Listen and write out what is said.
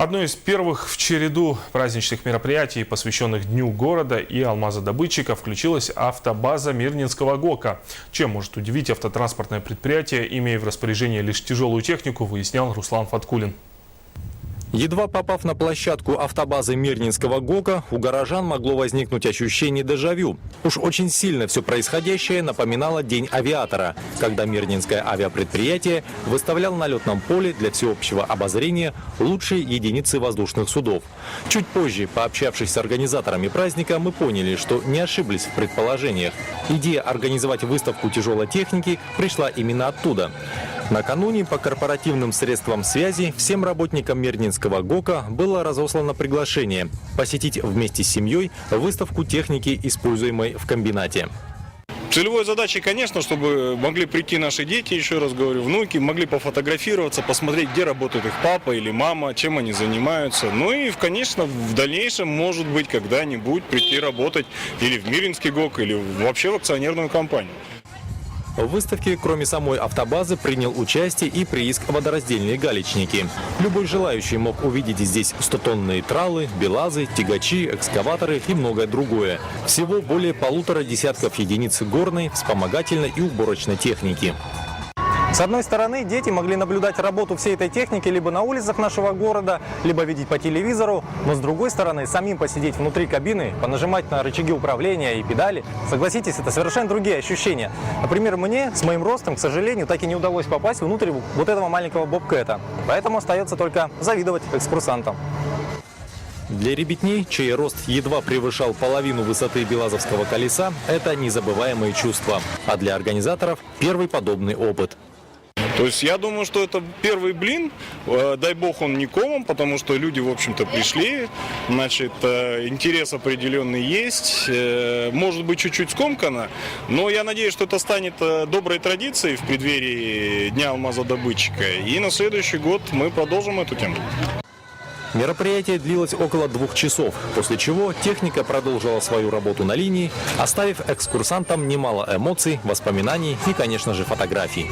Одно из первых в череду праздничных мероприятий, посвященных Дню города и алмазодобытчика, включилась автобаза Мирнинского ГОКа. Чем может удивить автотранспортное предприятие, имея в распоряжении лишь тяжелую технику, выяснял Руслан Фаткулин. Едва попав на площадку автобазы Мирнинского ГОКа, у горожан могло возникнуть ощущение дежавю. Уж очень сильно все происходящее напоминало День авиатора, когда Мирнинское авиапредприятие выставлял на летном поле для всеобщего обозрения лучшие единицы воздушных судов. Чуть позже, пообщавшись с организаторами праздника, мы поняли, что не ошиблись в предположениях. Идея организовать выставку тяжелой техники пришла именно оттуда. Накануне по корпоративным средствам связи всем работникам Мирнинского ГОКа было разослано приглашение посетить вместе с семьей выставку техники, используемой в комбинате. Целевой задачей, конечно, чтобы могли прийти наши дети, еще раз говорю, внуки, могли пофотографироваться, посмотреть, где работает их папа или мама, чем они занимаются. Ну и, конечно, в дальнейшем, может быть, когда-нибудь прийти работать или в Мирнинский ГОК, или вообще в акционерную компанию. В выставке, кроме самой автобазы, принял участие и прииск водораздельные галечники. Любой желающий мог увидеть здесь 100-тонные тралы, белазы, тягачи, экскаваторы и многое другое. Всего более 1,5 десятков единиц горной, вспомогательной и уборочной техники. С одной стороны, дети могли наблюдать работу всей этой техники либо на улицах нашего города, либо видеть по телевизору, но с другой стороны, самим посидеть внутри кабины, понажимать на рычаги управления и педали, согласитесь, это совершенно другие ощущения. Например, мне с моим ростом, к сожалению, так и не удалось попасть внутрь вот этого маленького бобкэта, поэтому остается только завидовать экскурсантам. Для ребятней, чей рост едва превышал половину высоты белазовского колеса, это незабываемые чувства. А для организаторов – первый подобный опыт. То есть я думаю, что это первый блин, дай бог он не комом, потому что люди, в общем-то, пришли, значит, интерес определенный есть, может быть, чуть-чуть скомкано, но я надеюсь, что это станет доброй традицией в преддверии Дня алмазодобытчика, и на следующий год мы продолжим эту тему. Мероприятие длилось около 2 часов, после чего техника продолжила свою работу на линии, оставив экскурсантам немало эмоций, воспоминаний и, конечно же, фотографий.